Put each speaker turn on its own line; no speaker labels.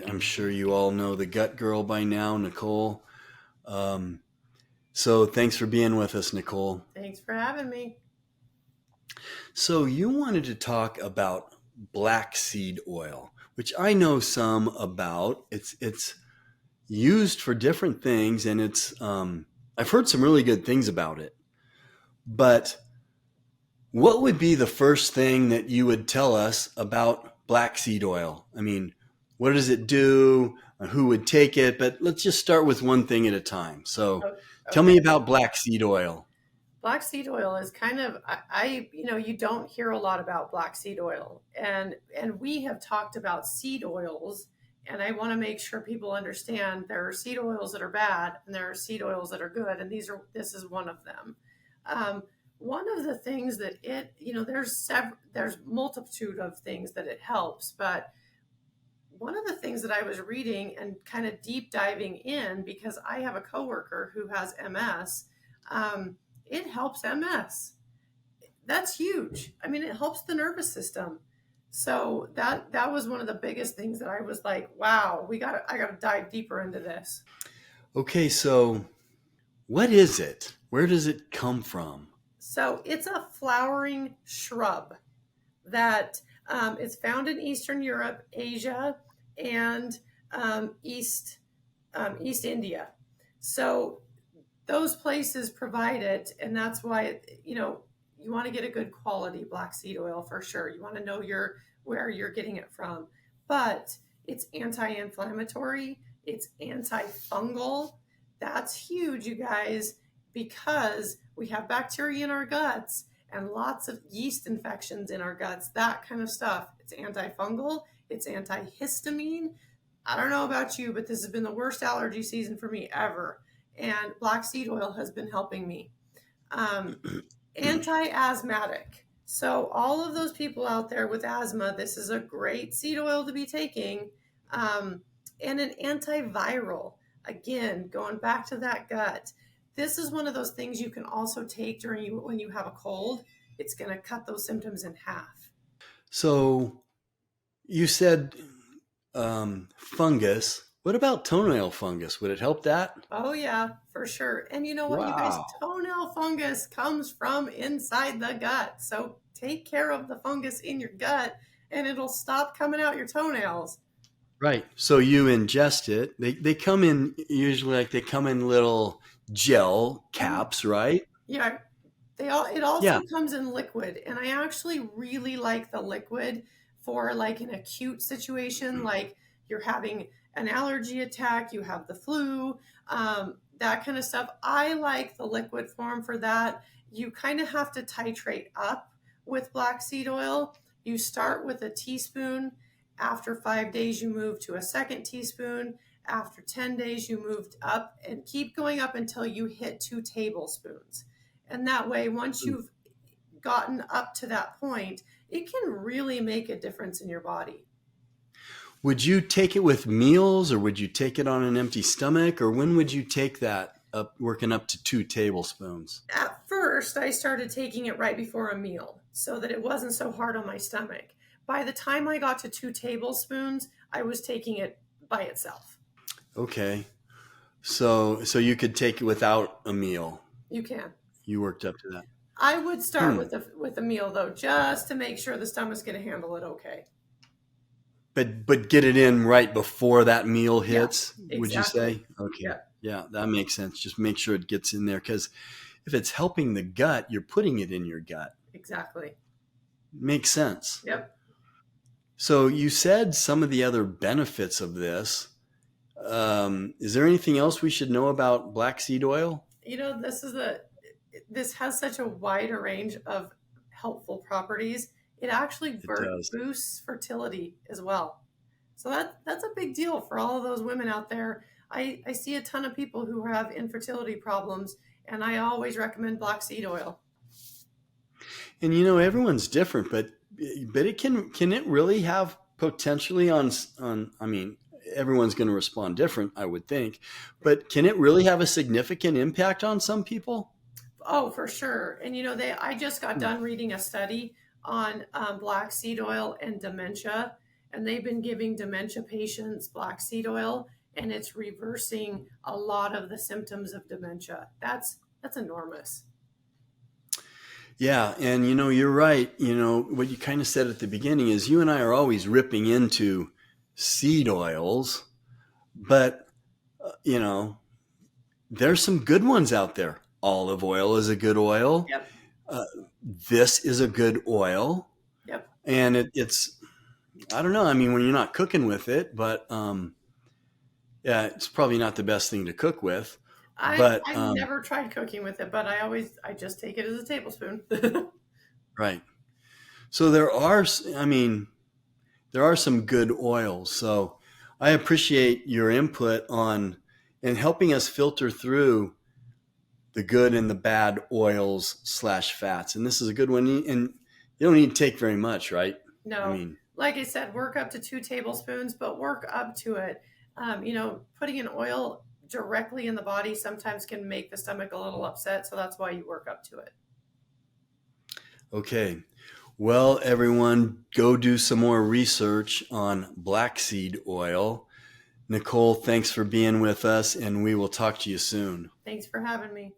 I'm sure you all know the gut girl by now, Nicole. Um, so thanks for being with us, Nicole.
Thanks for having me.
So you wanted to talk about black seed oil, which I know some about. It's used for different things, and I've heard some really good things about it. But what would be the first thing that you would tell us about black seed oil? I mean, what does it do? Who would take it? But let's just start with one thing at a time. So
O-
tell me
Okay.
about black seed oil.
Black seed oil is kind of you don't hear a lot about black seed oil, and we have talked about seed oils, and I want to make sure people understand there are seed oils that are bad and there are seed oils that are good, and this is one of them. Um, One of the things that there's multitude of things that it helps, but one of the things that I was reading and kind of deep diving in, because I have a coworker who has MS, it helps MS. That's huge. I mean, it helps the nervous system. So that was one of the biggest things that I was like, wow, I got to dive deeper into this.
Okay, so what is it? Where does it come from?
So it's a flowering shrub that it's found in Eastern Europe, Asia, and East East India. So those places provide it, and that's why you want to get a good quality black seed oil for sure. You want to know where you're getting it from, but it's anti-inflammatory, it's antifungal. That's huge, you guys, because we have bacteria in our guts and lots of yeast infections in our guts, that kind of stuff. It's antifungal, it's antihistamine. I don't know about you, but this has been the worst allergy season for me ever, and black seed oil has been helping me. Um, Anti-asthmatic. So all of those people out there with asthma, this is a great seed oil to be taking. Um, and an antiviral. Again, going back to that gut. This is one of those things you can also take when you have a cold. It's going to cut those symptoms in half.
So you said fungus. What about toenail fungus? Would it help that?
Oh, yeah, for sure. And you know what, you guys,
Wow.
toenail fungus comes from inside the gut. So take care of the fungus in your gut and it'll stop coming out your toenails.
Right. So you ingest it. They come in usually like they come in little gel
Mhm.
caps, right?
Yeah, it also
Yeah.
comes in liquid. And I actually really like the liquid for like an acute situation, like you're having an allergy attack, you have the flu, that kind of stuff. I like the liquid form for that. You kind of have to titrate up with black seed oil. You start with a teaspoon. After 5 days, you move to a second teaspoon. After 10 days, you moved up and keep going up until you hit 2 tablespoons. And that way, once you've gotten up to that point, it can really make a difference in your body.
Would you take it with meals or would you take it on an empty stomach or when would you take that up working up to 2 tablespoons?
At first, I started taking it right before a meal so that it wasn't so hard on my stomach. By the time I got to 2 tablespoons, I was taking it by itself.
Okay. So you could take it without a meal.
You can.
You worked up to that.
I would start
Hmm.
with a meal though, just to make sure the stomach's going to handle it okay.
But get it in right before that meal
Yeah,
hits, would you
exactly.
say? Okay.
Yeah,
Yeah, that makes sense. Just make sure it gets in there because if it's helping the gut, you're putting it in your gut.
exactly.
Makes sense.
Yep.
So you said some of the other benefits of this. Is there anything else we should know about black seed oil?
You know, this has such a wide range of helpful properties. It actually
It does.
boosts fertility as well. So that's a big deal for all of those women out there. I see a ton of people who have infertility problems, and I always recommend black seed oil.
And everyone's different, but can it really have potentially on I mean everyone's going to respond different, I would think, but can it really have a significant impact on some people?
Oh, for sure. And I just got
Hmm.
done reading a study on black seed oil and dementia, and they've been giving dementia patients black seed oil, and it's reversing a lot of the symptoms of dementia. That's enormous.
Yeah, and you're right. What you kind of said at the beginning is you and I are always ripping into seed oils, but you know, there's some good ones out there. Olive oil is a good oil.
Yep.
Uh, this is a good oil,
Yep.
and it's I don't know. I mean, when you're not cooking with it, but yeah, it's probably not the best thing to cook with. But
I've never tried cooking with it, but I just take it as a tablespoon.
right. So there are, I mean, there are some good oils. So I appreciate your input on and helping us filter through the good and the bad oils slash fats. And this is a good one. And you don't need to take very much, right? I
No,
mean,
like I said, work up to 2 tablespoons, but work up to it. Putting an oil directly in the body sometimes can make the stomach a little upset, so that's why you work up to it.
okay. Well, everyone, go do some more research on black seed oil. Nicole, thanks for being with us, and we will talk to you soon.
Thanks for having me.